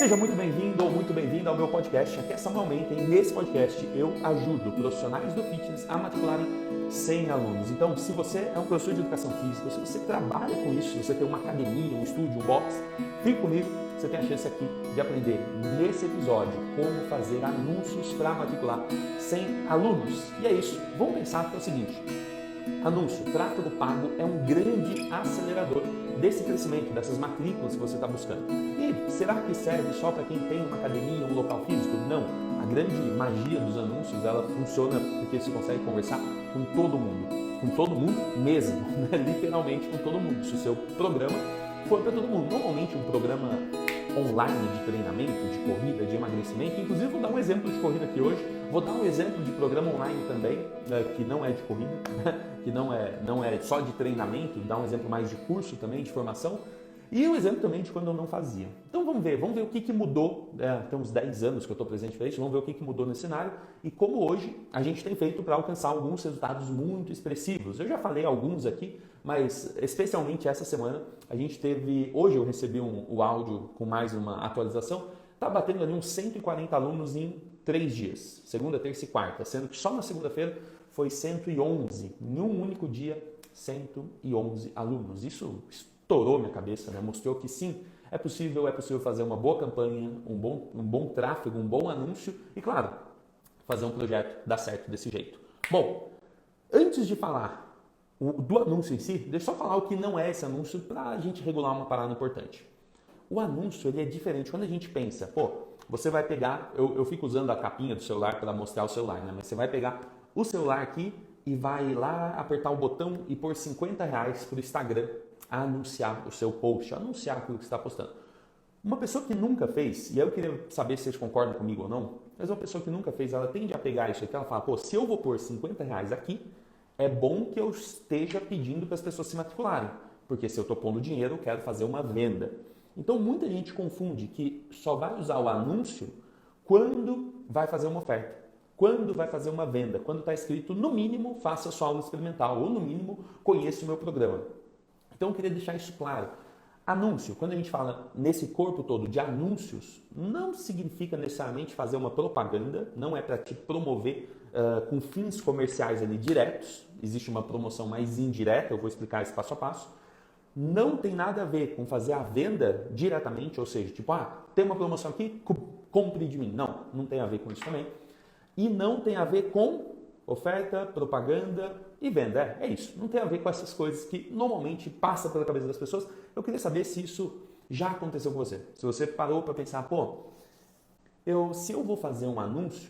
Seja muito bem-vindo ou muito bem-vinda ao meu podcast. Aqui é Samuel Menta e nesse podcast eu ajudo profissionais do fitness a matricularem 100 alunos. Então, se você é um professor de educação física, se você trabalha com isso, se você tem uma academia, um estúdio, um box, fique comigo, você tem a chance aqui de aprender nesse episódio como fazer anúncios para matricular 100 alunos. E é isso, vamos pensar que é o seguinte: anúncio, tráfego pago é um grande acelerador desse crescimento, dessas matrículas que você está buscando. E será que serve só para quem tem uma academia, um local físico? Não. A grande magia dos anúncios, ela funciona porque você consegue conversar com todo mundo mesmo, né? Literalmente com todo mundo. Se o seu programa for para todo mundo, normalmente um programa online de treinamento, de corrida, de emagrecimento, inclusive vou dar um exemplo de corrida aqui hoje, vou dar um exemplo de programa online também, que não é de corrida, que não é só de treinamento, dar um exemplo mais de curso também, de formação, e um exemplo também de quando eu não fazia. Então vamos ver o que mudou, tem uns 10 anos que eu estou presente para isso, vamos ver o que mudou nesse cenário e como hoje a gente tem feito para alcançar alguns resultados muito expressivos. Eu já falei alguns aqui, mas especialmente essa semana a gente hoje eu recebi o áudio com mais uma atualização, está batendo ali uns 140 alunos em 3 dias, segunda, terça e quarta, sendo que só na segunda-feira foi 111, em um único dia 111 alunos. Isso estourou minha cabeça, né? Mostrou que sim, é possível fazer uma boa campanha, um bom tráfego, um bom anúncio e, claro, fazer um projeto dar certo desse jeito. Bom, antes de falar do anúncio em si, deixa eu só falar o que não é esse anúncio para a gente regular uma parada importante. O anúncio ele é diferente. Quando a gente pensa, você vai pegar, eu fico usando a capinha do celular para mostrar o celular, né? Mas você vai pegar o celular aqui e vai lá apertar o botão e pôr R$50 para o Instagram a anunciar o seu post, a anunciar aquilo que você está postando. Uma pessoa que nunca fez, e eu queria saber se vocês concordam comigo ou não, mas uma pessoa que nunca fez, ela tende a pegar isso aqui, ela fala, se eu vou pôr R$50 aqui, é bom que eu esteja pedindo para as pessoas se matricularem, porque se eu estou pondo dinheiro, eu quero fazer uma venda. Então muita gente confunde que só vai usar o anúncio quando vai fazer uma oferta, quando vai fazer uma venda, quando está escrito, no mínimo, faça a sua aula experimental, ou no mínimo, conheça o meu programa. Então eu queria deixar isso claro. Anúncio, quando a gente fala nesse corpo todo de anúncios, não significa necessariamente fazer uma propaganda, não é para te promover com fins comerciais ali diretos, existe uma promoção mais indireta, eu vou explicar isso passo a passo. Não tem nada a ver com fazer a venda diretamente, ou seja, tipo, tem uma promoção aqui, compre de mim. Não tem a ver com isso também. E não tem a ver com oferta, propaganda e venda. É isso. Não tem a ver com essas coisas que normalmente passa pela cabeça das pessoas. Eu queria saber se isso já aconteceu com você. Se você parou para pensar, se eu vou fazer um anúncio,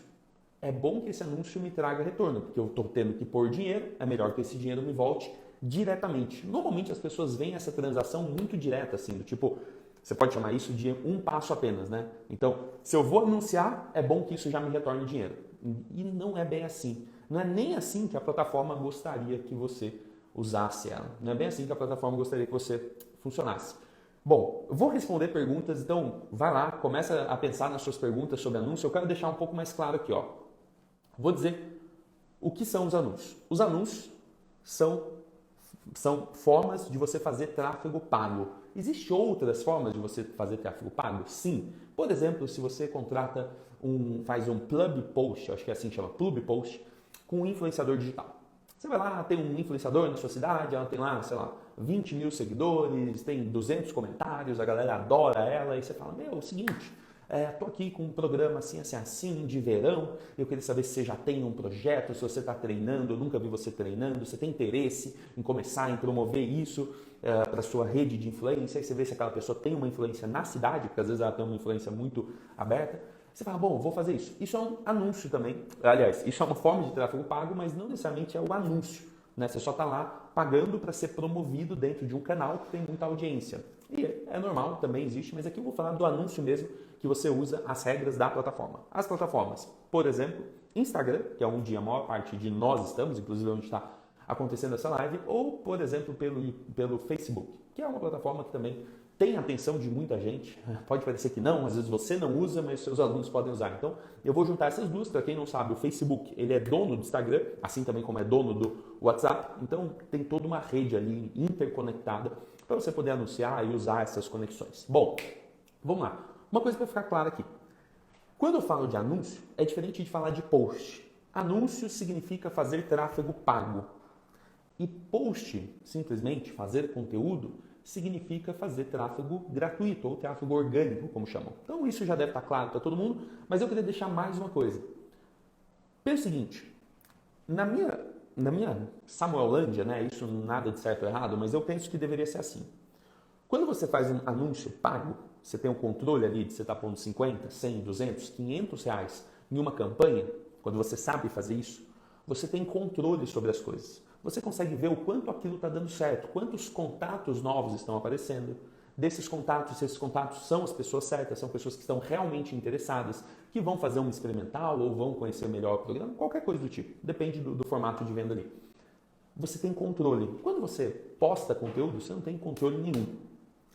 é bom que esse anúncio me traga retorno, porque eu estou tendo que pôr dinheiro, é melhor que esse dinheiro me volte diretamente. Normalmente as pessoas veem essa transação muito direta, assim, do tipo, você pode chamar isso de um passo apenas, né? Então, se eu vou anunciar, é bom que isso já me retorne dinheiro. E não é bem assim. Não é nem assim que a plataforma gostaria que você usasse ela. Não é bem assim que a plataforma gostaria que você funcionasse. Bom, eu vou responder perguntas, então vai lá, começa a pensar nas suas perguntas sobre anúncio. Eu quero deixar um pouco mais claro aqui, Vou dizer o que são os anúncios. Os anúncios são formas de você fazer tráfego pago. Existem outras formas de você fazer tráfego pago? Sim. Por exemplo, se você faz um pub post, acho que é assim que chama, pub post, com um influenciador digital. Você vai lá, tem um influenciador na sua cidade, ela tem lá, 20 mil seguidores, tem 200 comentários, a galera adora ela, e você fala, é o seguinte, tô aqui com um programa assim, de verão, eu queria saber se você já tem um projeto, se você está treinando, eu nunca vi você treinando, você tem interesse em começar, em promover isso para a sua rede de influência, e você vê se aquela pessoa tem uma influência na cidade, porque às vezes ela tem uma influência muito aberta, você fala, vou fazer isso. Isso é um anúncio também, aliás, isso é uma forma de tráfego pago, mas não necessariamente é o anúncio, né? Você só está lá pagando para ser promovido dentro de um canal que tem muita audiência. E é normal, também existe, mas aqui eu vou falar do anúncio mesmo, que você usa as regras da plataforma. As plataformas, por exemplo, Instagram, que é onde a maior parte de nós estamos, inclusive onde está acontecendo essa live, ou, por exemplo, pelo Facebook, que é uma plataforma que também tem a atenção de muita gente. Pode parecer que não, às vezes você não usa, mas seus alunos podem usar. Então, eu vou juntar essas duas. Para quem não sabe, o Facebook ele é dono do Instagram, assim também como é dono do WhatsApp. Então, tem toda uma rede ali interconectada para você poder anunciar e usar essas conexões. Bom, vamos lá. uma coisa para ficar clara aqui. Quando eu falo de anúncio, é diferente de falar de post. Anúncio significa fazer tráfego pago. E post, simplesmente, fazer conteúdo, significa fazer tráfego gratuito ou tráfego orgânico, como chamam. Então isso já deve estar claro para todo mundo, mas eu queria deixar mais uma coisa. Pensa o seguinte, na minha Samuelândia, né, isso nada de certo ou errado, mas eu penso que deveria ser assim. Quando você faz um anúncio pago, você tem um controle ali de você estar pondo 50, 100, 200, 500 reais em uma campanha, quando você sabe fazer isso, você tem controle sobre as coisas. Você consegue ver o quanto aquilo está dando certo, quantos contatos novos estão aparecendo. Desses contatos, se esses contatos são as pessoas certas, são pessoas que estão realmente interessadas, que vão fazer um experimental ou vão conhecer melhor o programa, qualquer coisa do tipo. Depende do formato de venda ali. Você tem controle. Quando você posta conteúdo, você não tem controle nenhum.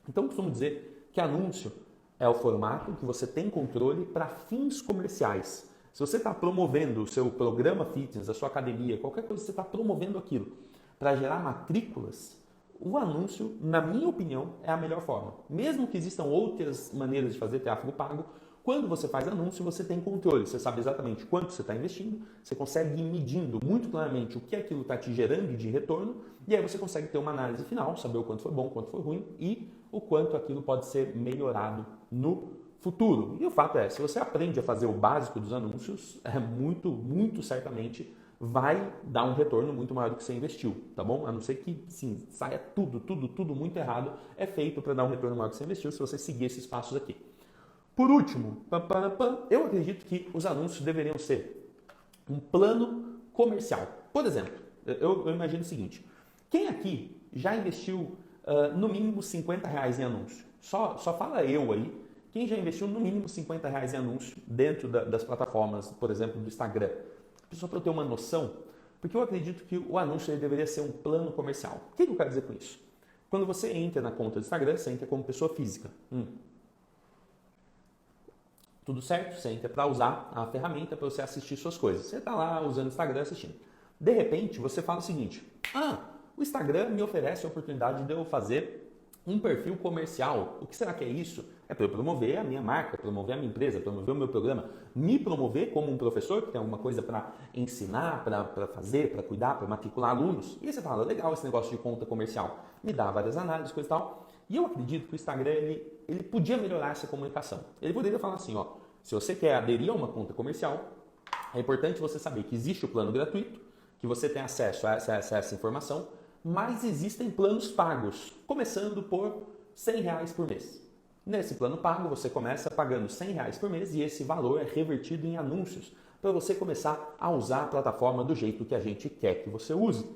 Então, eu costumo dizer que anúncio é o formato que você tem controle para fins comerciais. Se você está promovendo o seu programa fitness, a sua academia, qualquer coisa, você está promovendo aquilo para gerar matrículas, o anúncio, na minha opinião, é a melhor forma. Mesmo que existam outras maneiras de fazer tráfego pago, quando você faz anúncio, você tem controle. Você sabe exatamente quanto você está investindo, você consegue ir medindo muito claramente o que aquilo está te gerando de retorno, e aí você consegue ter uma análise final, saber o quanto foi bom, o quanto foi ruim e o quanto aquilo pode ser melhorado no futuro. E o fato é, se você aprende a fazer o básico dos anúncios, muito certamente vai dar um retorno muito maior do que você investiu, tá bom? A não ser que, sim, saia tudo muito errado, é feito para dar um retorno maior do que você investiu se você seguir esses passos aqui. Por último, eu acredito que os anúncios deveriam ser um plano comercial. Por exemplo, eu imagino o seguinte, quem aqui já investiu no mínimo R$50 em anúncio? Só fala eu aí. Quem já investiu no mínimo R$50 em anúncio dentro das plataformas, por exemplo, do Instagram? Só para eu ter uma noção, porque eu acredito que o anúncio ele deveria ser um plano comercial. O que eu quero dizer com isso? Quando você entra na conta do Instagram, você entra como pessoa física. Tudo certo? Você entra para usar a ferramenta para você assistir suas coisas. Você está lá usando o Instagram assistindo. De repente, você fala o seguinte, o Instagram me oferece a oportunidade de eu fazer um perfil comercial. O que será que é isso? É para eu promover a minha marca, promover a minha empresa, promover o meu programa, me promover como um professor que tem alguma coisa para ensinar, para fazer, para cuidar, para matricular alunos. E aí você fala, legal esse negócio de conta comercial. Me dá várias análises, coisa e tal. E eu acredito que o Instagram ele podia melhorar essa comunicação. Ele poderia falar assim, se você quer aderir a uma conta comercial, é importante você saber que existe o plano gratuito, que você tem acesso a essa informação, mas existem planos pagos, começando por R$100 por mês. Nesse plano pago, você começa pagando R$100 por mês e esse valor é revertido em anúncios para você começar a usar a plataforma do jeito que a gente quer que você use.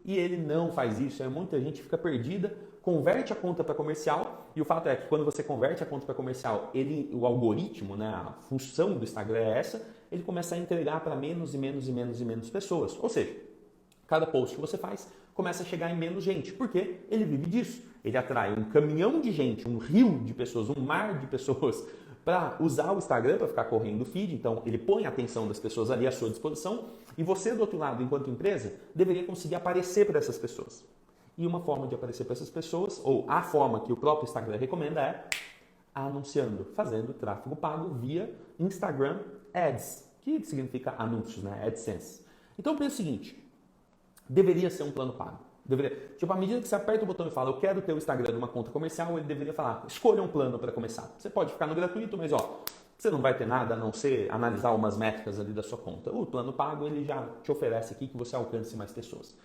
E ele não faz isso, muita gente fica perdida, converte a conta para comercial e o fato é que quando você converte a conta para comercial, o algoritmo, né, a função do Instagram é essa, ele começa a entregar para menos e menos pessoas. Ou seja, cada post que você faz começa a chegar em menos gente, porque ele vive disso. Ele atrai um caminhão de gente, um rio de pessoas, um mar de pessoas para usar o Instagram, para ficar correndo o feed. Então, ele põe a atenção das pessoas ali à sua disposição e você, do outro lado, enquanto empresa, deveria conseguir aparecer para essas pessoas. E uma forma de aparecer para essas pessoas, ou a forma que o próprio Instagram recomenda é anunciando, fazendo tráfego pago via Instagram Ads, que significa anúncios, né? AdSense. Então, pensa o seguinte, deveria ser um plano pago. À medida que você aperta o botão e fala, eu quero ter o Instagram de uma conta comercial, ele deveria falar, escolha um plano para começar. Você pode ficar no gratuito, mas você não vai ter nada a não ser analisar umas métricas ali da sua conta. O plano pago, ele já te oferece aqui que você alcance mais pessoas.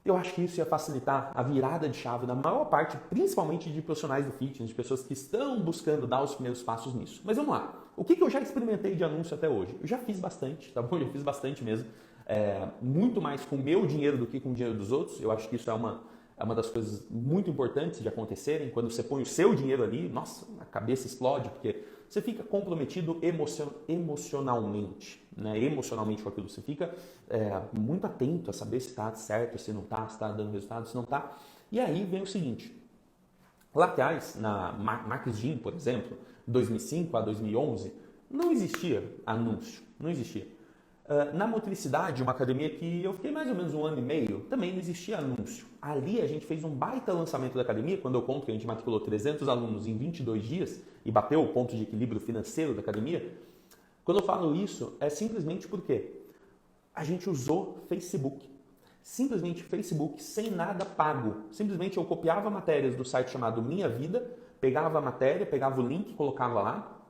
Eu acho que isso ia facilitar a virada de chave da maior parte, principalmente de profissionais do fitness, de pessoas que estão buscando dar os primeiros passos nisso. Mas vamos lá. O que eu já experimentei de anúncio até hoje? Eu já fiz bastante, tá bom? Eu fiz bastante mesmo. Muito mais com o meu dinheiro do que com o dinheiro dos outros. Eu acho que isso é uma das coisas muito importantes de acontecerem. Quando você põe o seu dinheiro ali, nossa, a cabeça explode, porque você fica comprometido emocionalmente, né? Emocionalmente com aquilo. Você fica muito atento a saber se está certo, se não está, se está dando resultado, se não está. E aí vem o seguinte, lá atrás, na Max Gym, por exemplo, 2005 a 2011, não existia anúncio, não existia. Na Motricidade, uma academia que eu fiquei mais ou menos 1 ano e meio, também não existia anúncio. Ali a gente fez um baita lançamento da academia, quando eu conto que a gente matriculou 300 alunos em 22 dias, e bateu o ponto de equilíbrio financeiro da academia. Quando eu falo isso, é simplesmente porque a gente usou Facebook. Simplesmente Facebook, sem nada pago. Simplesmente eu copiava matérias do site chamado Minha Vida, pegava a matéria, pegava o link, colocava lá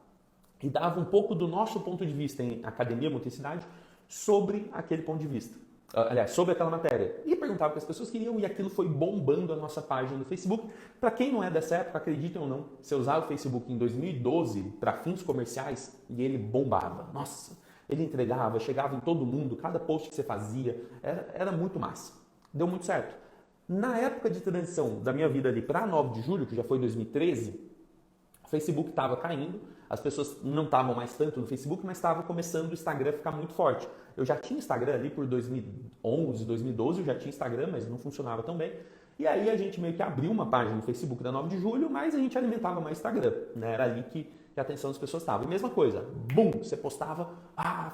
e dava um pouco do nosso ponto de vista em Academia Multiplicidade sobre aquele ponto de vista. Aliás, sobre aquela matéria. E perguntava o que as pessoas queriam e aquilo foi bombando a nossa página do Facebook. Para quem não é dessa época, acreditem ou não, se eu usava o Facebook em 2012 para fins comerciais e ele bombava. Nossa, ele entregava, chegava em todo mundo, cada post que você fazia, era muito massa. Deu muito certo. Na época de transição da minha vida ali para 9 de julho, que já foi 2013, o Facebook estava caindo, as pessoas não estavam mais tanto no Facebook, mas estava começando o Instagram a ficar muito forte. Eu já tinha Instagram ali por 2011, 2012, eu já tinha Instagram, mas não funcionava tão bem. E aí a gente meio que abriu uma página no Facebook da 9 de julho, mas a gente alimentava mais Instagram, né? Era ali que a atenção das pessoas estava. E mesma coisa, bum, você postava,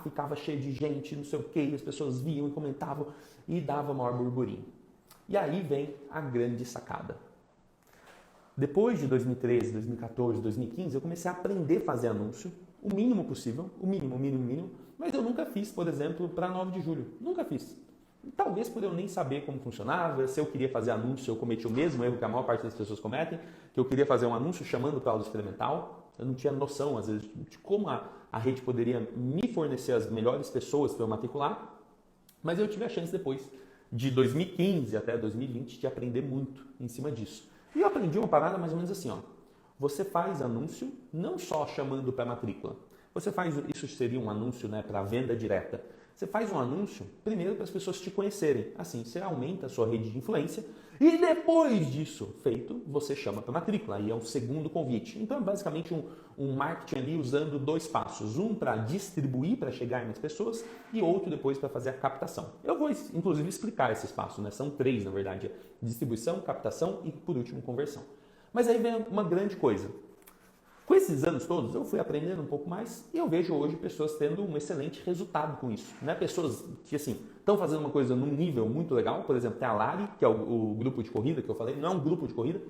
ficava cheio de gente, não sei o quê, as pessoas viam e comentavam e dava maior burburinho. E aí vem a grande sacada. Depois de 2013, 2014, 2015, eu comecei a aprender a fazer anúncio, o mínimo possível, o mínimo, mas eu nunca fiz, por exemplo, para 9 de julho. Nunca fiz. Talvez por eu nem saber como funcionava, se eu queria fazer anúncio, eu cometi o mesmo erro que a maior parte das pessoas cometem, que eu queria fazer um anúncio chamando para aula experimental. Eu não tinha noção, às vezes, de como a rede poderia me fornecer as melhores pessoas para eu matricular, mas eu tive a chance depois, de 2015 até 2020, de aprender muito em cima disso. E eu aprendi uma parada mais ou menos assim, ó. Você faz anúncio não só chamando para matrícula. Você faz, isso seria um anúncio, né, para venda direta. Você faz um anúncio primeiro para as pessoas te conhecerem. Assim, você aumenta a sua rede de influência e depois disso feito, você chama para matrícula. Aí é um segundo convite. Então é basicamente um marketing ali usando 2 passos. Um para distribuir, para chegar em mais pessoas e outro depois para fazer a captação. Eu vou inclusive explicar esses passos, né? São 3 na verdade. Distribuição, captação e por último conversão. Mas aí vem uma grande coisa. Com esses anos todos, eu fui aprendendo um pouco mais e eu vejo hoje pessoas tendo um excelente resultado com isso. Né? Pessoas que, assim, estão fazendo uma coisa num nível muito legal. Por exemplo, tem a Lari, que é o grupo de corrida que eu falei. Não é um grupo de corrida,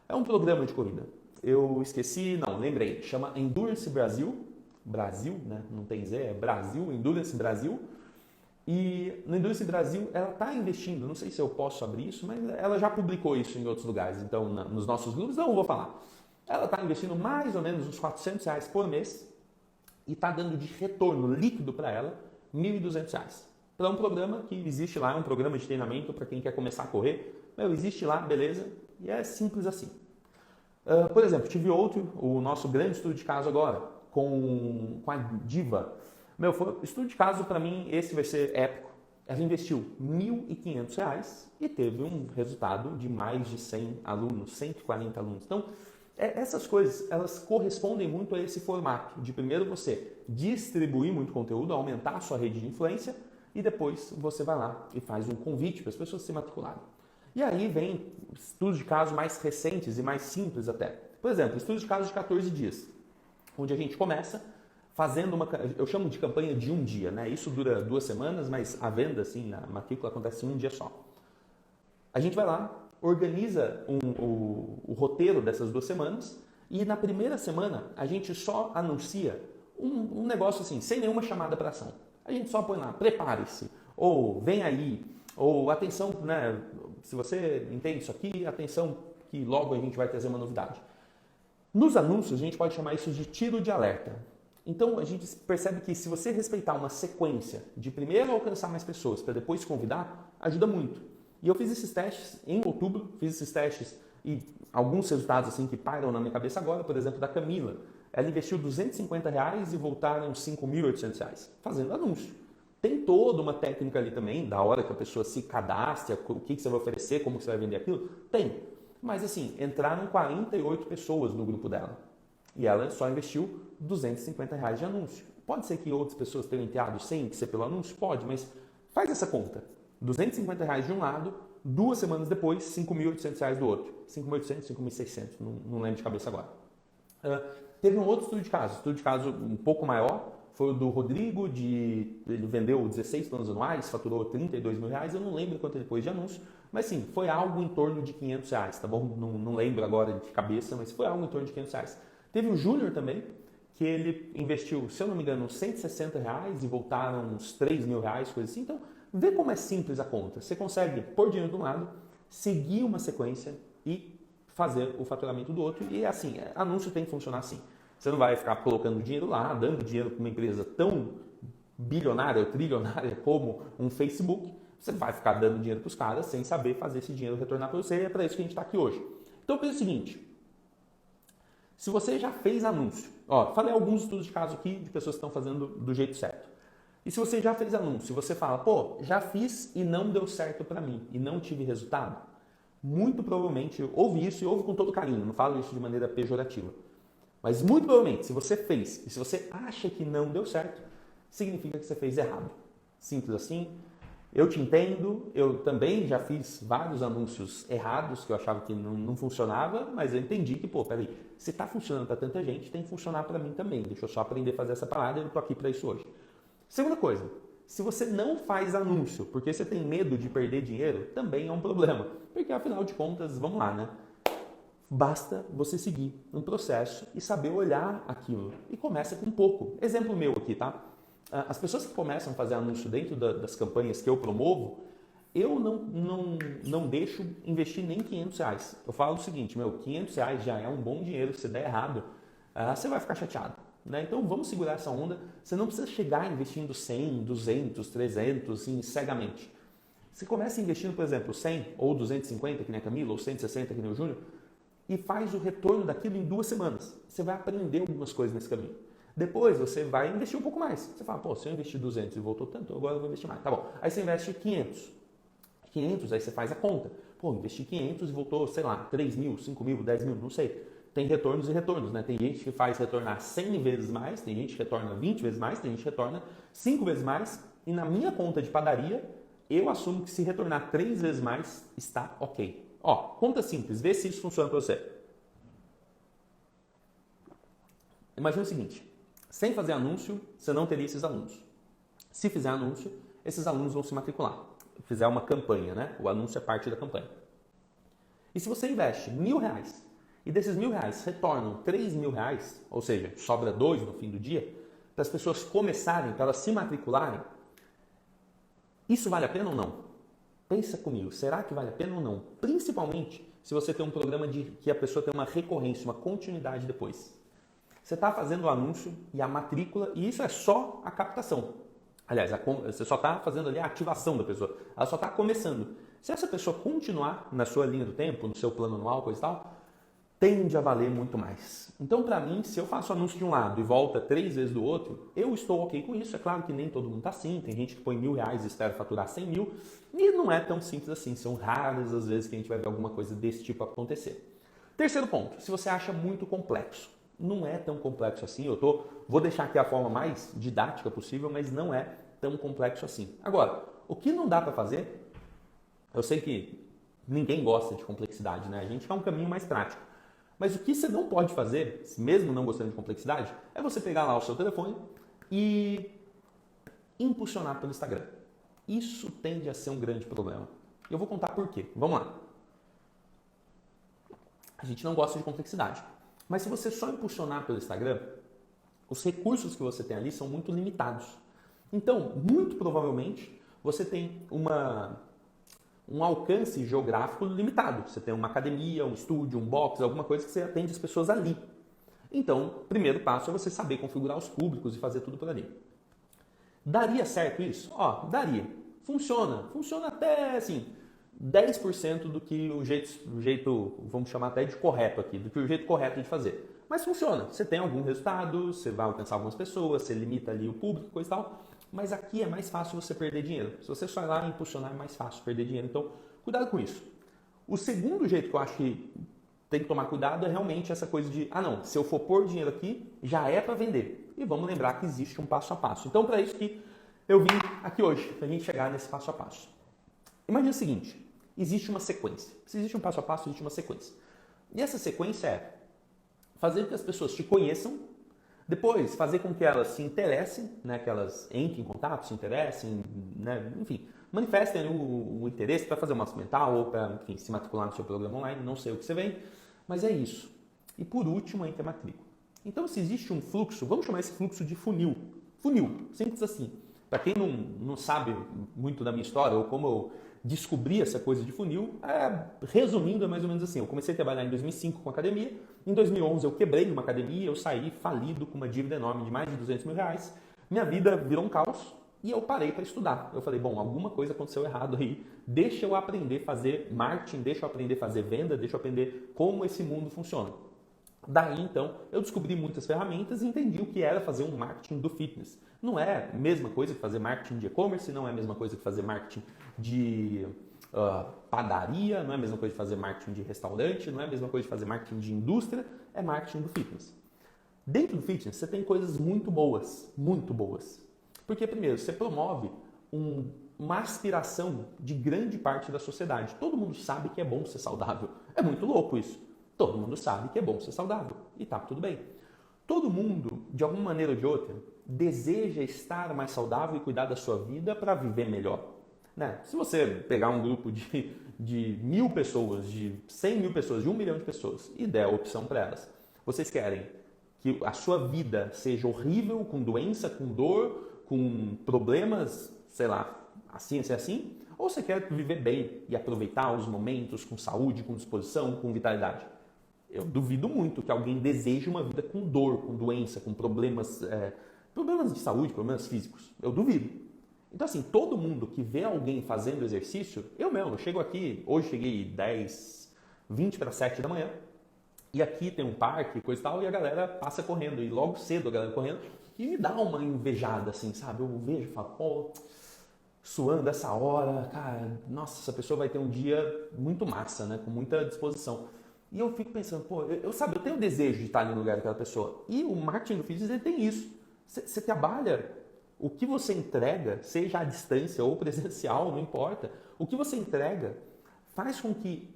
é um programa de corrida. Eu esqueci, lembrei. Chama Endurance Brasil. Brasil, né? Não tem Z, é Brasil, Endurance Brasil. E no Endurance Brasil, ela está investindo, não sei se eu posso abrir isso, mas ela já publicou isso em outros lugares. Então, nos nossos grupos, não vou falar. Ela está investindo mais ou menos uns R$400 por mês e está dando de retorno líquido para ela R$1.200. Para um programa que existe lá, é um programa de treinamento para quem quer começar a correr. Existe lá, beleza, e é simples assim. Por exemplo, tive o nosso grande estudo de caso agora, com a Diva. Foi estudo de caso, para mim, esse vai ser épico. Ela investiu R$1.500 e teve um resultado de mais de 100 alunos, 140 alunos. Então, essas coisas, elas correspondem muito a esse formato de primeiro você distribuir muito conteúdo, aumentar a sua rede de influência e depois você vai lá e faz um convite para as pessoas se matricularem. E aí vem estudos de casos mais recentes e mais simples até. Por exemplo, estudos de casos de 14 dias, onde a gente começa fazendo eu chamo de campanha de um dia, né? Isso dura 2 semanas, mas a venda, assim, a matrícula acontece em um dia só. A gente vai lá, organiza o roteiro dessas 2 semanas e na primeira semana a gente só anuncia um negócio assim, sem nenhuma chamada para ação. A gente só põe lá, prepare-se, ou vem aí, ou atenção, né? Se você entende isso aqui, atenção que logo a gente vai trazer uma novidade. Nos anúncios a gente pode chamar isso de tiro de alerta. Então a gente percebe que se você respeitar uma sequência de primeiro alcançar mais pessoas para depois convidar, ajuda muito. E eu fiz esses testes em outubro, e alguns resultados assim que pairam na minha cabeça agora, por exemplo, da Camila. Ela investiu R$250 e voltaram R$5.800 fazendo anúncio. Tem toda uma técnica ali também, da hora que a pessoa se cadastra, o que você vai oferecer, como você vai vender aquilo, tem. Mas assim, entraram 48 pessoas no grupo dela e ela só investiu R$250 de anúncio. Pode ser que outras pessoas tenham entrado sem ser pelo anúncio? Pode, mas faz essa conta. R$250 de um lado, 2 semanas depois, R$5.800 do outro. 5.800, 5.600, não lembro de cabeça agora. Teve um outro estudo de caso um pouco maior, foi o do Rodrigo, ele vendeu 16 planos anuais, faturou R$32 mil, eu não lembro quanto ele pôs de anúncio, mas sim, foi algo em torno de R$500, tá bom? Não lembro agora de cabeça, mas foi algo em torno de R$500. Teve o Júnior também, que ele investiu, se eu não me engano, R$ 160 e voltaram uns R$ 3.000, coisa assim. Então, vê como é simples a conta. Você consegue pôr dinheiro de um lado, seguir uma sequência e fazer o faturamento do outro. E assim, anúncio tem que funcionar assim. Você não vai ficar colocando dinheiro lá, dando dinheiro para uma empresa tão bilionária ou trilionária como um Facebook. Você vai ficar dando dinheiro para os caras sem saber fazer esse dinheiro retornar para você. E é para isso que a gente está aqui hoje. Então, pensa o seguinte. Se você já fez anúncio, falei alguns estudos de caso aqui de pessoas que estão fazendo do jeito certo. E se você já fez anúncio, você fala, pô, já fiz e não deu certo para mim e não tive resultado, muito provavelmente, ouve isso e ouve com todo carinho, não falo isso de maneira pejorativa. Mas muito provavelmente, se você fez e se você acha que não deu certo, significa que você fez errado. Simples assim. Eu te entendo, eu também já fiz vários anúncios errados que eu achava que não funcionava, mas eu entendi que, pô, peraí, se está funcionando para tanta gente, tem que funcionar para mim também. Deixa eu só aprender a fazer essa parada e eu tô aqui para isso hoje. Segunda coisa, se você não faz anúncio porque você tem medo de perder dinheiro, também é um problema. Porque afinal de contas, vamos lá, né? Basta você seguir um processo e saber olhar aquilo. E começa com pouco. Exemplo meu aqui, tá? As pessoas que começam a fazer anúncio dentro das campanhas que eu promovo, eu não deixo investir nem R$ 500. Eu falo o seguinte, R$ 500 já é um bom dinheiro. Se der errado, você vai ficar chateado. Né? Então vamos segurar essa onda. Você não precisa chegar investindo 100, 200, 300 cegamente. Você começa investindo, por exemplo, 100 ou 250, que nem a Camila, ou 160, que nem o Júnior, e faz o retorno daquilo em 2 semanas. Você vai aprender algumas coisas nesse caminho. Depois você vai investir um pouco mais. Você fala, pô, se eu investir 200 e voltou tanto, agora eu vou investir mais. Tá bom. Aí você investe 500. 500, aí você faz a conta. Pô, investi 500 e voltou, sei lá, 3 mil, 5 mil, 10 mil, não sei. Tem retornos e retornos, né? Tem gente que faz retornar 100 vezes mais, tem gente que retorna 20 vezes mais, tem gente que retorna 5 vezes mais. E na minha conta de padaria, eu assumo que se retornar 3 vezes mais, está ok. Conta simples, vê se isso funciona para você. Imagina o seguinte, sem fazer anúncio, você não teria esses alunos. Se fizer anúncio, esses alunos vão se matricular. Fizer uma campanha, né? O anúncio é parte da campanha. E se você investe R$ 1.000 e desses R$ 1.000 retornam R$ 3.000, ou seja, sobra 2 no fim do dia, para as pessoas começarem, para elas se matricularem, isso vale a pena ou não? Pensa comigo, será que vale a pena ou não? Principalmente se você tem um programa de que a pessoa tem uma recorrência, uma continuidade depois. Você está fazendo o anúncio e a matrícula, e isso é só a captação. Aliás, você só está fazendo ali a ativação da pessoa. Ela só está começando. Se essa pessoa continuar na sua linha do tempo, no seu plano anual, coisa e tal, tende a valer muito mais. Então, para mim, se eu faço anúncio de um lado e volta 3 vezes do outro, eu estou ok com isso. É claro que nem todo mundo está assim. Tem gente que põe R$ 1.000 e espera faturar 100 mil. E não é tão simples assim. São raras as vezes que a gente vai ver alguma coisa desse tipo acontecer. Terceiro ponto, se você acha muito complexo. Não é tão complexo assim. Vou deixar aqui a forma mais didática possível, mas não é tão complexo assim. Agora, o que não dá para fazer, eu sei que ninguém gosta de complexidade, né? A gente quer um caminho mais prático. Mas o que você não pode fazer, mesmo não gostando de complexidade, é você pegar lá o seu telefone e impulsionar pelo Instagram. Isso tende a ser um grande problema. Eu vou contar por quê. Vamos lá. A gente não gosta de complexidade. Mas se você só impulsionar pelo Instagram, os recursos que você tem ali são muito limitados. Então, muito provavelmente, você tem um alcance geográfico limitado. Você tem uma academia, um estúdio, um box, alguma coisa que você atende as pessoas ali. Então, o primeiro passo é você saber configurar os públicos e fazer tudo por ali. Daria certo isso? Daria. Funciona. Funciona até, assim, 10% do que o jeito, vamos chamar até de correto aqui, do que o jeito correto de fazer. Mas funciona. Você tem algum resultado, você vai alcançar algumas pessoas, você limita ali o público, coisa e tal. Mas aqui é mais fácil você perder dinheiro. Se você só ir lá e impulsionar, é mais fácil perder dinheiro. Então, cuidado com isso. O segundo jeito que eu acho que tem que tomar cuidado é realmente essa coisa de, não, se eu for pôr dinheiro aqui, já é para vender. E vamos lembrar que existe um passo a passo. Então, para isso que eu vim aqui hoje, para a gente chegar nesse passo a passo. Imagina o seguinte, existe uma sequência. Se existe um passo a passo, existe uma sequência. E essa sequência é fazer com que as pessoas te conheçam, depois fazer com que elas se interessem, né, que elas entrem em contato, se interessem, né, enfim, manifestem o interesse para fazer uma ação mental ou para, enfim, se matricular no seu programa online, não sei o que você vem, mas é isso. E por último, entra a matrícula. Então, se existe um fluxo, vamos chamar esse fluxo de funil. Funil, simples assim. Para quem não sabe muito da minha história ou como eu descobri essa coisa de funil, resumindo, é mais ou menos assim. Eu comecei a trabalhar em 2005 com academia, em 2011 eu quebrei uma academia, eu saí falido com uma dívida enorme de mais de 200 mil reais. Minha vida virou um caos e eu parei para estudar. Eu falei, bom, alguma coisa aconteceu errado aí, deixa eu aprender a fazer marketing, deixa eu aprender a fazer venda, deixa eu aprender como esse mundo funciona. Daí, então, eu descobri muitas ferramentas e entendi o que era fazer um marketing do fitness. Não é a mesma coisa que fazer marketing de e-commerce, não é a mesma coisa que fazer marketing de padaria, não é a mesma coisa de fazer marketing de restaurante, não é a mesma coisa de fazer marketing de indústria, é marketing do fitness. Dentro do fitness, você tem coisas muito boas, muito boas. Porque, primeiro, você promove uma aspiração de grande parte da sociedade. Todo mundo sabe que é bom ser saudável. É muito louco isso. Todo mundo sabe que é bom ser saudável e tá tudo bem. Todo mundo, de alguma maneira ou de outra, deseja estar mais saudável e cuidar da sua vida para viver melhor. Né? Se você pegar um grupo de 1.000 pessoas, de 100 mil pessoas, de 1 milhão de pessoas e der a opção para elas, vocês querem que a sua vida seja horrível, com doença, com dor, com problemas, sei lá, assim, ou você quer viver bem e aproveitar os momentos com saúde, com disposição, com vitalidade? Eu duvido muito que alguém deseje uma vida com dor, com doença, com problemas de saúde, problemas físicos. Eu duvido. Então, assim, todo mundo que vê alguém fazendo exercício, eu chego aqui, hoje cheguei 10, 20 para 7 da manhã, e aqui tem um parque, coisa e tal, e a galera passa correndo, e logo cedo a galera correndo, e me dá uma invejada, assim, sabe? Eu vejo e falo, pô, suando essa hora, cara, nossa, essa pessoa vai ter um dia muito massa, né? Com muita disposição. E eu fico pensando, pô, eu tenho o desejo de estar ali no lugar daquela pessoa. E o marketing do fitness, ele tem isso. Você trabalha, o que você entrega, seja à distância ou presencial, não importa, o que você entrega faz com que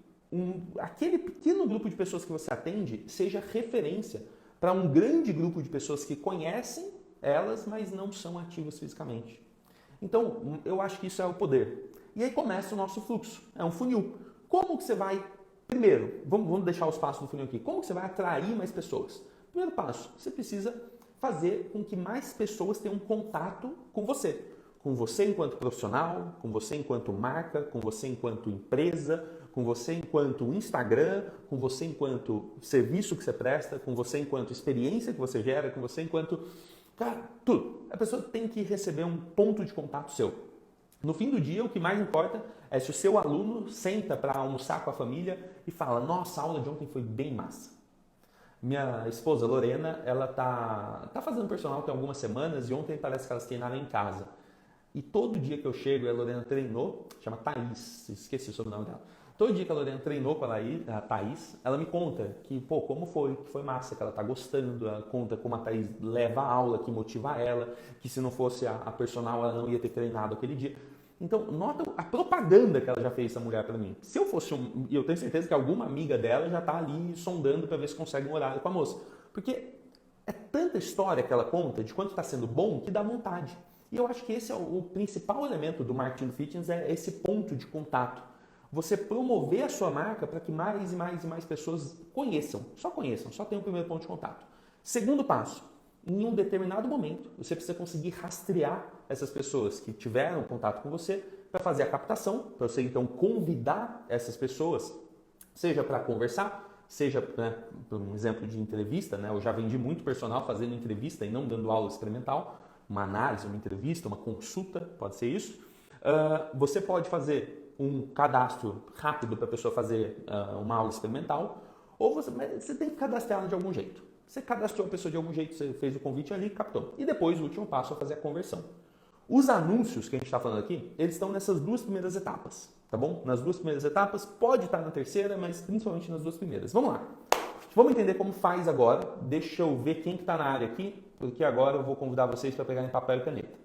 aquele pequeno grupo de pessoas que você atende seja referência para um grande grupo de pessoas que conhecem elas, mas não são ativas fisicamente. Então, eu acho que isso é o poder. E aí começa o nosso fluxo. É um funil. Como que você vai... Primeiro, vamos deixar os passos do funil aqui. Como que você vai atrair mais pessoas? Primeiro passo, você precisa fazer com que mais pessoas tenham contato com você. Com você enquanto profissional, com você enquanto marca, com você enquanto empresa, com você enquanto Instagram, com você enquanto serviço que você presta, com você enquanto experiência que você gera, com você enquanto... Cara, tudo. A pessoa tem que receber um ponto de contato seu. No fim do dia, o que mais importa é se o seu aluno senta para almoçar com a família e fala, nossa, a aula de ontem foi bem massa. Minha esposa, Lorena, ela tá fazendo personal tem algumas semanas e ontem parece que elas treinaram em casa. E todo dia que eu chego e a Lorena treinou, chama Thaís, esqueci o sobrenome dela. Todo dia que a Lorena treinou com a Thaís, ela me conta que, pô, como foi, que foi massa, que ela tá gostando, ela conta como a Thaís leva a aula, que motiva ela, que se não fosse a personal ela não ia ter treinado aquele dia. Então, nota a propaganda que ela já fez essa mulher para mim. Se eu fosse eu tenho certeza que alguma amiga dela já tá ali sondando para ver se consegue um horário com a moça. Porque é tanta história que ela conta de quanto está sendo bom que dá vontade. E eu acho que esse é o principal elemento do marketing do fitness, é esse ponto de contato. Você promover a sua marca para que mais e mais e mais pessoas conheçam, só tenham o primeiro ponto de contato. Segundo passo, em um determinado momento, você precisa conseguir rastrear essas pessoas que tiveram contato com você para fazer a captação, para você então convidar essas pessoas, seja para conversar, seja, né, por um exemplo de entrevista, né, eu já vendi muito personal fazendo entrevista e não dando aula experimental, uma análise, uma entrevista, uma consulta, pode ser isso. Você pode fazer um cadastro rápido para a pessoa fazer uma aula experimental, ou você tem que cadastrá-la de algum jeito. Você cadastrou a pessoa de algum jeito, você fez o convite ali e captou. E depois, o último passo é fazer a conversão. Os anúncios que a gente está falando aqui, eles estão nessas duas primeiras etapas, tá bom? Nas duas primeiras etapas, pode estar na terceira, mas principalmente nas duas primeiras. Vamos lá. Vamos entender como faz agora. Deixa eu ver quem está na área aqui, porque agora eu vou convidar vocês para pegarem papel e caneta.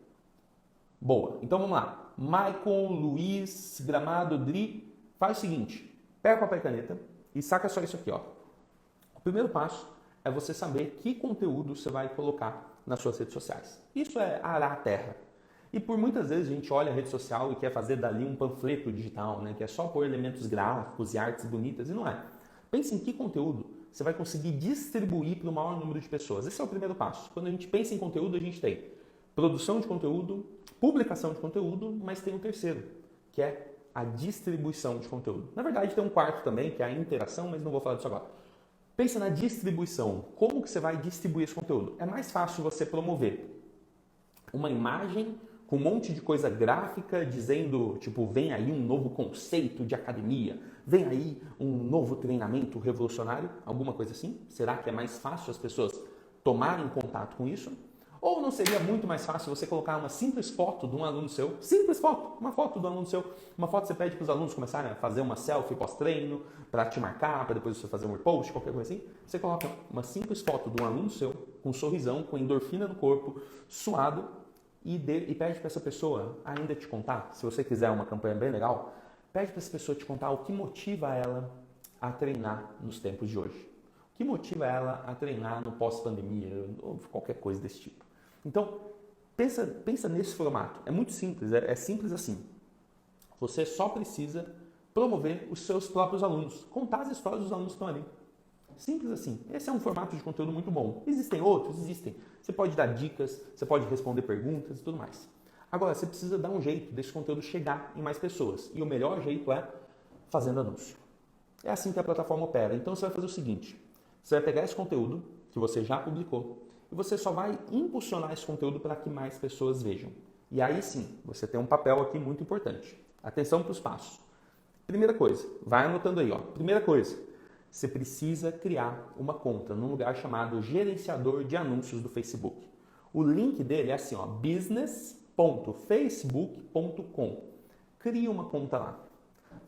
Boa. Então vamos lá. Maicon, Luiz, Gramado, Dri, faz o seguinte. Pega papel e caneta e saca só isso aqui, ó. O primeiro passo é você saber que conteúdo você vai colocar nas suas redes sociais. Isso é arar a terra. E por muitas vezes a gente olha a rede social e quer fazer dali um panfleto digital, né? Que é só pôr elementos gráficos e artes bonitas, e não é. Pense em que conteúdo você vai conseguir distribuir para o maior número de pessoas. Esse é o primeiro passo. Quando a gente pensa em conteúdo, a gente tem produção de conteúdo, publicação de conteúdo, mas tem um terceiro, que é a distribuição de conteúdo. Na verdade, tem um quarto também, que é a interação, mas não vou falar disso agora. Pensa na distribuição. Como que você vai distribuir esse conteúdo? É mais fácil você promover uma imagem com um monte de coisa gráfica dizendo, tipo, vem aí um novo conceito de academia, vem aí um novo treinamento revolucionário, alguma coisa assim? Será que é mais fácil as pessoas tomarem contato com isso? Ou não seria muito mais fácil você colocar uma simples foto de um aluno seu, simples foto, uma foto do aluno seu, uma foto que você pede para os alunos começarem a fazer uma selfie pós-treino, para te marcar, para depois você fazer um repost, qualquer coisa assim? Você coloca uma simples foto de um aluno seu, com um sorrisão, com endorfina no corpo, suado, e pede para essa pessoa ainda te contar, se você quiser uma campanha bem legal, pede para essa pessoa te contar o que motiva ela a treinar nos tempos de hoje. O que motiva ela a treinar no pós-pandemia, ou qualquer coisa desse tipo. Então, pensa nesse formato. É muito simples, é simples assim. Você só precisa promover os seus próprios alunos, contar as histórias dos alunos que estão ali. Simples assim. Esse é um formato de conteúdo muito bom. Existem outros? Existem. Você pode dar dicas, você pode responder perguntas e tudo mais. Agora, você precisa dar um jeito desse conteúdo chegar em mais pessoas. E o melhor jeito é fazendo anúncio. É assim que a plataforma opera. Então, você vai fazer o seguinte. Você vai pegar esse conteúdo que você já publicou e você só vai impulsionar esse conteúdo para que mais pessoas vejam. E aí sim, você tem um papel aqui muito importante. Atenção para os passos. Primeira coisa, vai anotando aí, ó. Primeira coisa, você precisa criar uma conta num lugar chamado gerenciador de anúncios do Facebook. O link dele é assim, ó, business.facebook.com. Cria uma conta lá.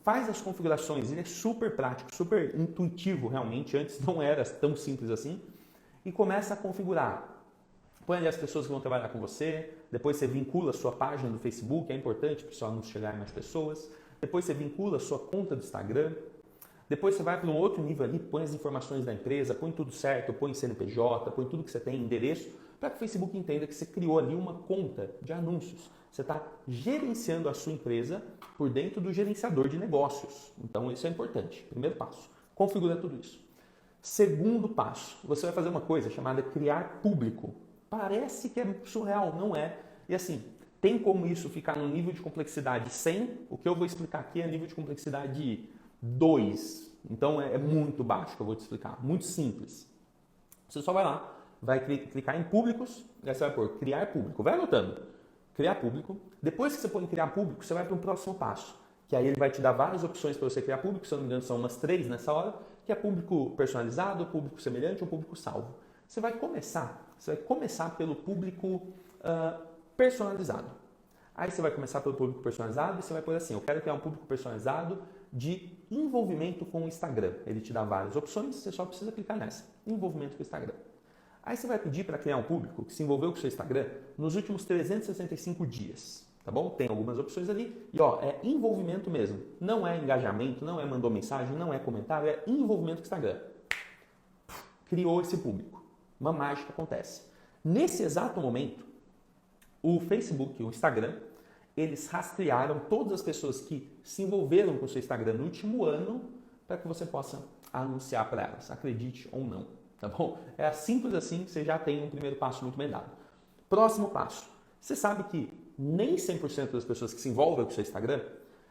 Faz as configurações, ele é super prático, super intuitivo realmente, antes não era tão simples assim, e começa a configurar. Põe ali as pessoas que vão trabalhar com você, depois você vincula a sua página do Facebook, é importante para o seu anúncio chegar em mais pessoas, depois você vincula a sua conta do Instagram, depois você vai para um outro nível ali, põe as informações da empresa, põe tudo certo, põe CNPJ, põe tudo que você tem, endereço, para que o Facebook entenda que você criou ali uma conta de anúncios. Você está gerenciando a sua empresa por dentro do gerenciador de negócios. Então, isso é importante. Primeiro passo, configura tudo isso. Segundo passo, você vai fazer uma coisa chamada criar público. Parece que é surreal, não é? E assim, tem como isso ficar no nível de complexidade 100? O que eu vou explicar aqui é nível de complexidade 2. Então, é muito baixo que eu vou te explicar. Muito simples. Você só vai lá, vai clicar em públicos, e aí você vai pôr criar público. Vai anotando. Criar público. Depois que você põe em criar público, você vai para um próximo passo. Que aí ele vai te dar várias opções para você criar público, se eu não me engano são umas 3 nessa hora, que é público personalizado, público semelhante ou público salvo. Você vai começar pelo público personalizado. Aí você vai começar pelo público personalizado e você vai pôr assim, eu quero criar um público personalizado de envolvimento com o Instagram. Ele te dá várias opções, você só precisa clicar nessa, envolvimento com o Instagram. Aí você vai pedir para criar um público que se envolveu com o seu Instagram nos últimos 365 dias, tá bom? Tem algumas opções ali e ó, é envolvimento mesmo. Não é engajamento, não é mandou mensagem, não é comentário, é envolvimento com o Instagram. Criou esse público. Uma mágica acontece. Nesse exato momento, o Facebook e o Instagram, eles rastrearam todas as pessoas que se envolveram com o seu Instagram no último ano para que você possa anunciar para elas, acredite ou não. Tá bom? É simples assim, você já tem um primeiro passo muito bem dado. Próximo passo. Você sabe que nem 100% das pessoas que se envolvem com o seu Instagram,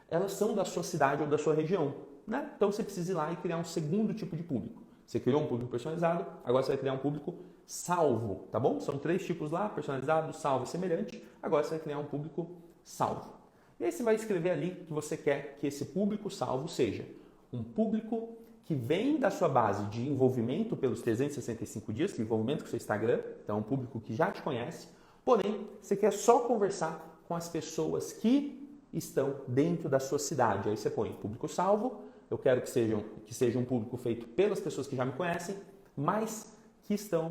elas são da sua cidade ou da sua região, né? Então você precisa ir lá e criar um segundo tipo de público. Você criou um público personalizado, agora você vai criar um público salvo, tá bom? São 3 tipos lá, personalizado, salvo e semelhante. Agora você vai criar um público salvo. E aí você vai escrever ali que você quer que esse público salvo seja um público que vem da sua base de envolvimento pelos 365 dias, que é envolvimento com o seu Instagram, então é um público que já te conhece, porém, você quer só conversar com as pessoas que estão dentro da sua cidade. Aí você põe público salvo, eu quero que seja um público feito pelas pessoas que já me conhecem, mas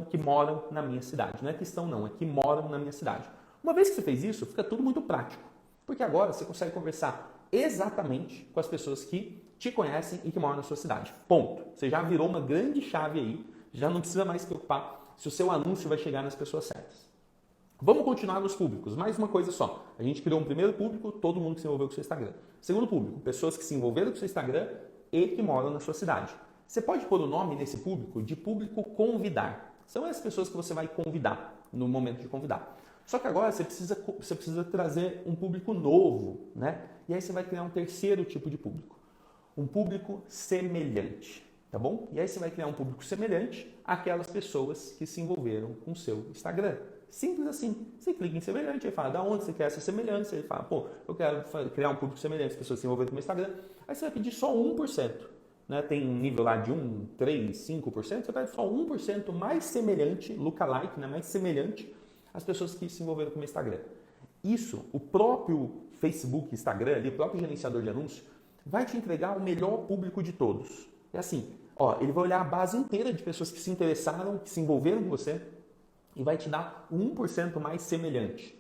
que moram na minha cidade. Não é que estão não, é que moram na minha cidade. Uma vez que você fez isso, fica tudo muito prático, porque agora você consegue conversar exatamente com as pessoas que te conhecem e que moram na sua cidade. Ponto. Você já virou uma grande chave aí, já não precisa mais se preocupar se o seu anúncio vai chegar nas pessoas certas. Vamos continuar nos públicos. Mais uma coisa só. A gente criou um primeiro público, todo mundo que se envolveu com o seu Instagram. Segundo público, pessoas que se envolveram com o seu Instagram e que moram na sua cidade. Você pode pôr o nome nesse público de público convidar. São as pessoas que você vai convidar no momento de convidar. Só que agora você precisa trazer um público novo, né? E aí você vai criar um terceiro tipo de público. Um público semelhante, tá bom? E aí você vai criar um público semelhante àquelas pessoas que se envolveram com o seu Instagram. Simples assim. Você clica em semelhante, aí fala, da onde você quer essa semelhança? Ele fala, pô, eu quero criar um público semelhante, as pessoas se envolveram com o meu Instagram. Aí você vai pedir só 1%. Né? Tem um nível lá de 1, 3, 5%. Você pede só 1% mais semelhante, lookalike, né? Mais semelhante às pessoas que se envolveram com o meu Instagram. Isso, o próprio Facebook, Instagram, ali, o próprio gerenciador de anúncios, vai te entregar o melhor público de todos. É assim, ó, ele vai olhar a base inteira de pessoas que se interessaram, que se envolveram com você e vai te dar 1% mais semelhante.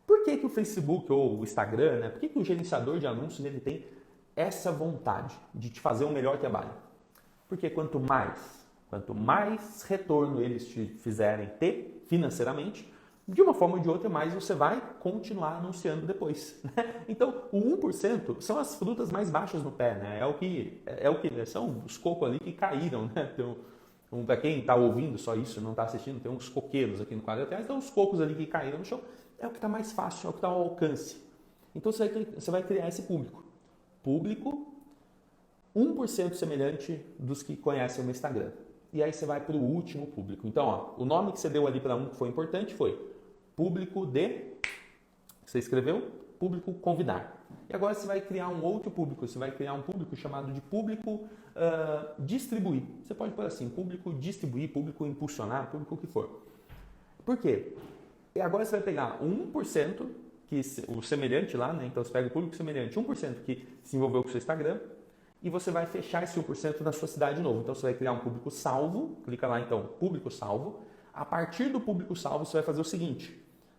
Por que o Facebook ou o Instagram, né? Por que o gerenciador de anúncios ele tem essa vontade de te fazer um melhor trabalho? Porque quanto mais retorno eles te fizerem ter financeiramente, de uma forma ou de outra, mais você vai continuar anunciando depois. Né? Então, o 1% são as frutas mais baixas no pé, né? São os cocos ali que caíram, né? Então, para quem está ouvindo só isso, não está assistindo, tem uns coqueiros aqui no quadro atrás, então os cocos ali que caíram no chão, é o que está mais fácil, é o que está ao alcance. Então, você vai criar esse público. Público 1% semelhante dos que conhecem o meu Instagram. E aí você vai para o último público. Então, ó, o nome que você deu ali para um que foi importante foi público de... Você escreveu? Público convidar. E agora você vai criar um outro público. Você vai criar um público chamado de público distribuir. Você pode pôr assim, público distribuir, público impulsionar, público o que for. Por quê? E agora você vai pegar 1%, que o semelhante lá, né? Então você pega o público semelhante, 1% que se envolveu com o seu Instagram, e você vai fechar esse 1% na sua cidade de novo. Então você vai criar um público salvo, clica lá então, público salvo. A partir do público salvo você vai fazer o seguinte,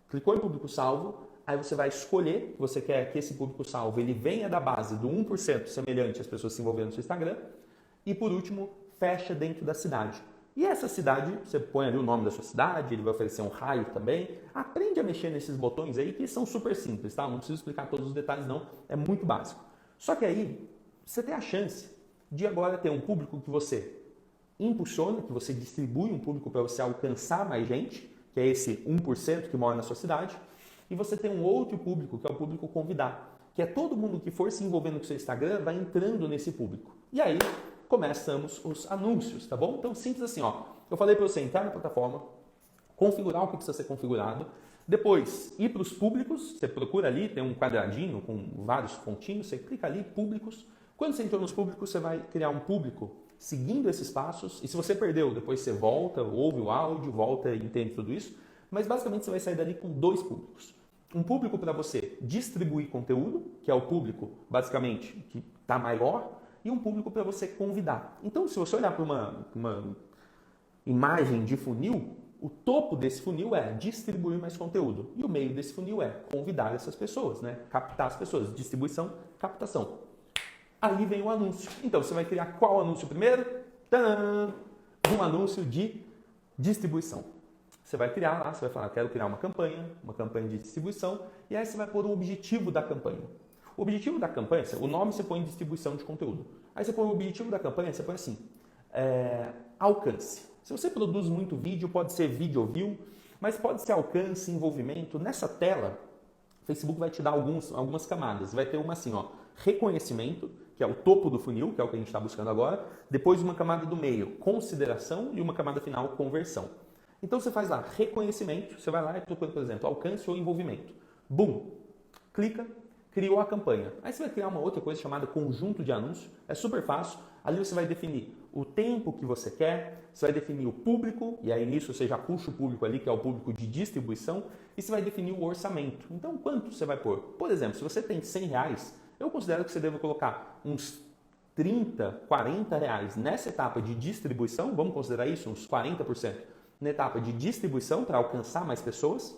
clicou em público salvo, aí você vai escolher que você quer que esse público salvo ele venha da base do 1% semelhante às pessoas se envolvendo no seu Instagram, e por último, fecha dentro da cidade. E essa cidade, você põe ali o nome da sua cidade, ele vai oferecer um raio também. Aprende a mexer nesses botões aí que são super simples, tá? Não preciso explicar todos os detalhes não, é muito básico. Só que aí, você tem a chance de agora ter um público que você impulsiona, que você distribui um público para você alcançar mais gente, que é esse 1% que mora na sua cidade, e você tem um outro público, que é o público convidar, que é todo mundo que for se envolvendo com o seu Instagram vai entrando nesse público. E aí, começamos os anúncios, tá bom? Então, simples assim, ó. Eu falei para você entrar na plataforma, configurar o que precisa ser configurado, depois ir para os públicos, você procura ali, tem um quadradinho com vários pontinhos, você clica ali, públicos. Quando você entrou nos públicos, você vai criar um público seguindo esses passos, e se você perdeu, depois você volta, ouve o áudio, volta e entende tudo isso, mas basicamente você vai sair dali com 2 públicos. Um público para você distribuir conteúdo, que é o público, basicamente, que está maior, e um público para você convidar. Então, se você olhar para uma imagem de funil, o topo desse funil é distribuir mais conteúdo. E o meio desse funil é convidar essas pessoas, né? Captar as pessoas. Distribuição, captação. Ali vem o anúncio. Então, você vai criar qual anúncio primeiro? Tadã! Um anúncio de distribuição. Você vai criar lá, você vai falar, quero criar uma campanha de distribuição, e aí você vai pôr o objetivo da campanha. O objetivo da campanha, o nome você põe em distribuição de conteúdo. Aí você põe o objetivo da campanha, você põe assim, alcance. Se você produz muito vídeo, pode ser vídeo view, mas pode ser alcance, envolvimento. Nessa tela, o Facebook vai te dar algumas camadas. Vai ter uma assim, ó, reconhecimento, que é o topo do funil, que é o que a gente está buscando agora. Depois uma camada do meio, consideração, e uma camada final, conversão. Então você faz lá, reconhecimento, você vai lá e procura, por exemplo, alcance ou envolvimento. Bum! Clica. Criou a campanha. Aí você vai criar uma outra coisa chamada conjunto de anúncios. É super fácil. Ali você vai definir o tempo que você quer, você vai definir o público, e aí nisso você já puxa o público ali, que é o público de distribuição, e você vai definir o orçamento. Então, quanto você vai pôr? Por exemplo, se você tem R$100, eu considero que você deve colocar uns 30, 40 reais nessa etapa de distribuição, vamos considerar isso, uns 40%, na etapa de distribuição para alcançar mais pessoas.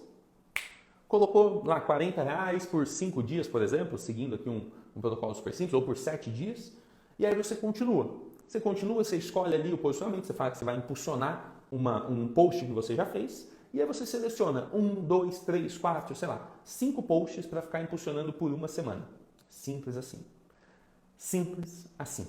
Colocou lá R$40 por 5 dias, por exemplo, seguindo aqui um protocolo super simples, ou por 7 dias, e aí você continua. Você escolhe ali o posicionamento, você fala que você vai impulsionar um post que você já fez, e aí você seleciona 1, 2, 3, 4, sei lá, 5 posts para ficar impulsionando por uma semana. Simples assim. Simples assim.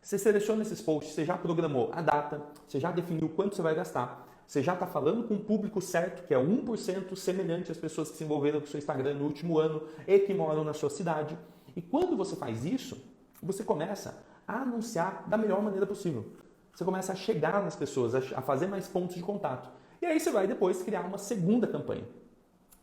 Você seleciona esses posts, você já programou a data, você já definiu quanto você vai gastar, você já está falando com o público certo, que é 1% semelhante às pessoas que se envolveram com o seu Instagram no último ano e que moram na sua cidade. E quando você faz isso, você começa a anunciar da melhor maneira possível. Você começa a chegar nas pessoas, a fazer mais pontos de contato. E aí você vai depois criar uma segunda campanha,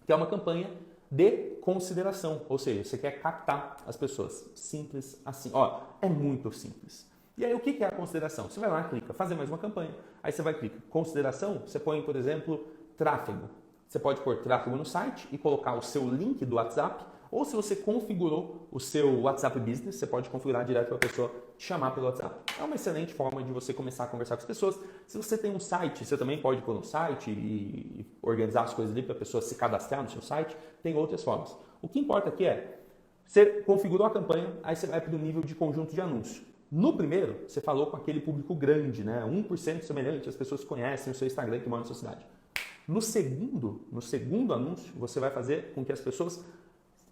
que é uma campanha de consideração, ou seja, você quer captar as pessoas. Simples assim. Ó, é muito simples. E aí o que é a consideração? Você vai lá, clica, fazer mais uma campanha. Aí você vai clicar, consideração, você põe, por exemplo, tráfego. Você pode pôr tráfego no site e colocar o seu link do WhatsApp, ou se você configurou o seu WhatsApp Business, você pode configurar direto para a pessoa te chamar pelo WhatsApp. É uma excelente forma de você começar a conversar com as pessoas. Se você tem um site, você também pode pôr no site e organizar as coisas ali para a pessoa se cadastrar no seu site. Tem outras formas. O que importa aqui é, você configurou a campanha, aí você vai para o nível de conjunto de anúncio. No primeiro, você falou com aquele público grande, né? 1% semelhante, as pessoas conhecem o seu Instagram que moram na sua cidade. No segundo anúncio, você vai fazer com que as pessoas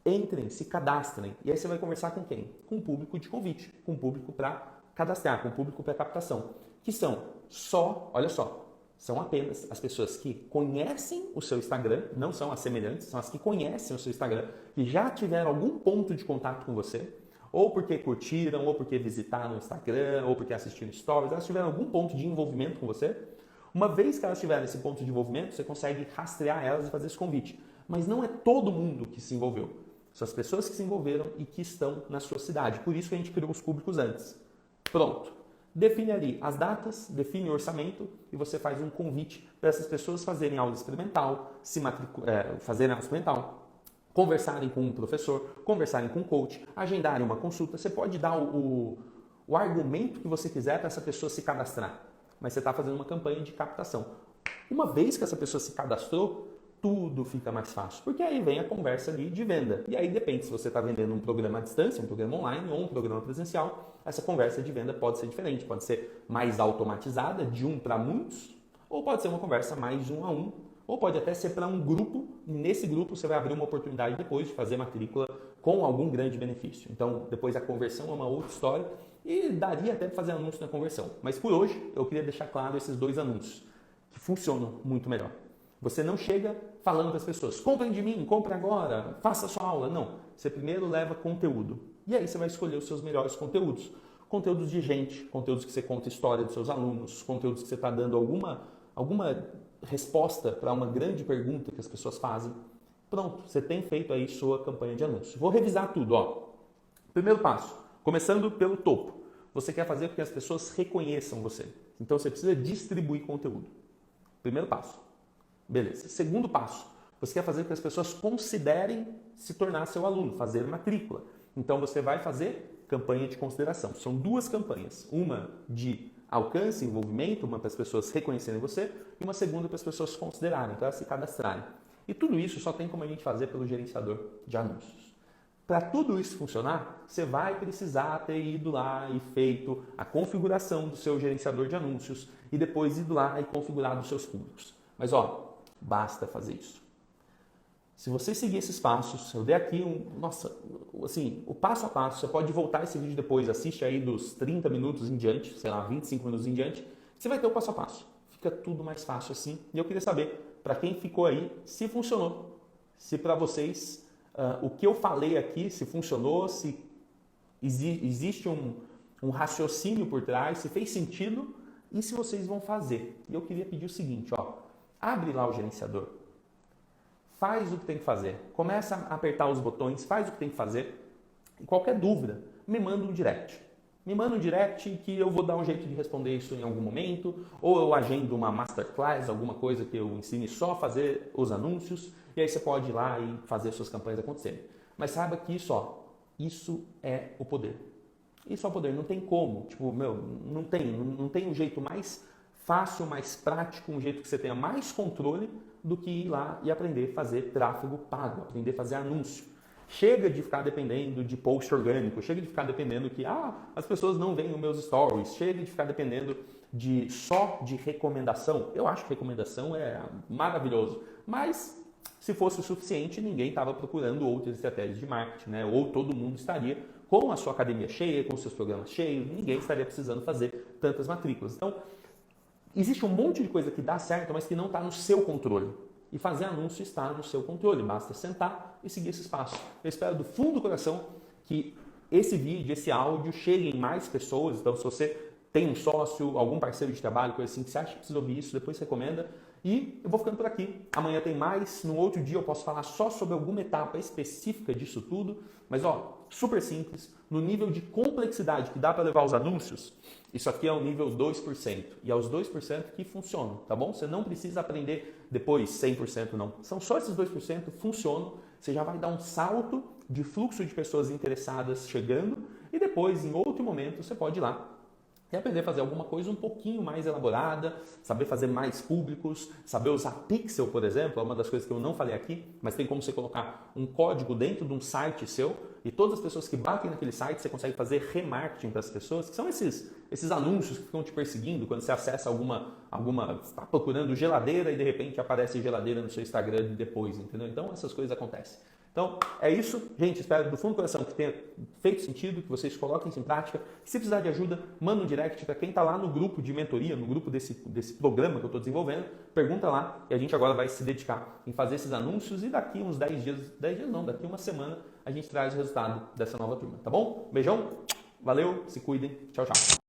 entrem, se cadastrem. E aí você vai conversar com quem? Com o público de convite, com o público para cadastrar, com o público para captação. Que são olha só, são apenas as pessoas que conhecem o seu Instagram, não são as semelhantes, são as que conhecem o seu Instagram, que já tiveram algum ponto de contato com você, ou porque curtiram, ou porque visitaram o Instagram, ou porque assistiram stories, elas tiveram algum ponto de envolvimento com você. Uma vez que elas tiverem esse ponto de envolvimento, você consegue rastrear elas e fazer esse convite. Mas não é todo mundo que se envolveu. São as pessoas que se envolveram e que estão na sua cidade. Por isso que a gente criou os públicos antes. Pronto. Define ali as datas, define o orçamento e você faz um convite para essas pessoas fazerem aula experimental, fazerem aula experimental, conversarem com um professor, conversarem com um coach, agendarem uma consulta. Você pode dar o argumento que você quiser para essa pessoa se cadastrar, mas você está fazendo uma campanha de captação. Uma vez que essa pessoa se cadastrou, tudo fica mais fácil, porque aí vem a conversa ali de venda. E aí depende se você está vendendo um programa à distância, um programa online ou um programa presencial, essa conversa de venda pode ser diferente, pode ser mais automatizada, de um para muitos, ou pode ser uma conversa mais de um a um, ou pode até ser para um grupo, e nesse grupo você vai abrir uma oportunidade depois de fazer matrícula com algum grande benefício. Então, depois a conversão é uma outra história e daria até para fazer anúncio na conversão. Mas por hoje, eu queria deixar claro esses dois anúncios, que funcionam muito melhor. Você não chega falando para as pessoas, comprem de mim, compre agora, faça a sua aula. Não, você primeiro leva conteúdo. E aí você vai escolher os seus melhores conteúdos. Conteúdos de gente, conteúdos que você conta história dos seus alunos, conteúdos que você está dando alguma resposta para uma grande pergunta que as pessoas fazem. Pronto, você tem feito aí sua campanha de anúncio. Vou revisar tudo. Ó. Primeiro passo, começando pelo topo. Você quer fazer com que as pessoas reconheçam você. Então você precisa distribuir conteúdo. Primeiro passo. Beleza. Segundo passo, você quer fazer com que as pessoas considerem se tornar seu aluno, fazer matrícula. Então você vai fazer campanha de consideração. São duas campanhas. Uma de alcance, envolvimento, uma para as pessoas reconhecerem você e uma segunda para as pessoas considerarem, para elas se cadastrarem. E tudo isso só tem como a gente fazer pelo gerenciador de anúncios. Para tudo isso funcionar, você vai precisar ter ido lá e feito a configuração do seu gerenciador de anúncios e depois ido lá e configurado os seus públicos. Mas basta fazer isso. Se você seguir esses passos, eu dei aqui o passo a passo, você pode voltar esse vídeo depois, assiste aí dos 30 minutos em diante, sei lá, 25 minutos em diante, você vai ter o passo a passo. Fica tudo mais fácil assim. E eu queria saber, para quem ficou aí, se funcionou. Se para vocês, o que eu falei aqui, se funcionou, se existe um raciocínio por trás, se fez sentido e se vocês vão fazer. E eu queria pedir o seguinte, abre lá o gerenciador, faz o que tem que fazer, começa a apertar os botões, faz o que tem que fazer e qualquer dúvida, me manda um direct. Me manda um direct que eu vou dar um jeito de responder isso em algum momento, ou eu agendo uma masterclass, alguma coisa que eu ensine só a fazer os anúncios, e aí você pode ir lá e fazer suas campanhas acontecerem. Mas saiba que isso é o poder. Isso é o poder, não tem como, não tem um jeito mais fácil, mais prático, um jeito que você tenha mais controle do que ir lá e aprender a fazer tráfego pago, aprender a fazer anúncio. Chega de ficar dependendo de post orgânico, chega de ficar dependendo que as pessoas não veem os meus stories, chega de ficar dependendo só de recomendação. Eu acho que recomendação é maravilhoso, mas Se fosse o suficiente, ninguém estava procurando outras estratégias de marketing, né? Ou todo mundo estaria com a sua academia cheia, com os seus programas cheios, ninguém estaria precisando fazer tantas matrículas. Então, existe um monte de coisa que dá certo, mas que não está no seu controle. E fazer anúncio está no seu controle, basta sentar e seguir esse passo. Eu espero do fundo do coração que esse vídeo, esse áudio chegue em mais pessoas. Então, se você tem um sócio, algum parceiro de trabalho, coisa assim, que você acha que precisa ouvir isso, depois recomenda. E eu vou ficando por aqui. Amanhã tem mais. No outro dia eu posso falar só sobre alguma etapa específica disso tudo. Mas, super simples. No nível de complexidade que dá para levar os anúncios, isso aqui é o nível 2%. E é os 2% que funcionam, tá bom? Você não precisa aprender depois 100% não. São só esses 2% funcionam. Você já vai dar um salto de fluxo de pessoas interessadas chegando. E depois, em outro momento, você pode ir lá e aprender a fazer alguma coisa um pouquinho mais elaborada, saber fazer mais públicos, saber usar pixel, por exemplo, é uma das coisas que eu não falei aqui, mas tem como você colocar um código dentro de um site seu e todas as pessoas que batem naquele site, você consegue fazer remarketing para as pessoas, que são esses anúncios que ficam te perseguindo quando você acessa alguma está procurando geladeira e de repente aparece geladeira no seu Instagram depois, entendeu? Então essas coisas acontecem. Então, é isso. Gente, espero do fundo do coração que tenha feito sentido, que vocês coloquem isso em prática. Se precisar de ajuda, manda um direct para quem está lá no grupo de mentoria, no grupo desse programa que eu estou desenvolvendo. Pergunta lá e a gente agora vai se dedicar em fazer esses anúncios e daqui uns 10 dias não, daqui uma semana a gente traz o resultado dessa nova turma, tá bom? Beijão, valeu, se cuidem, tchau, tchau.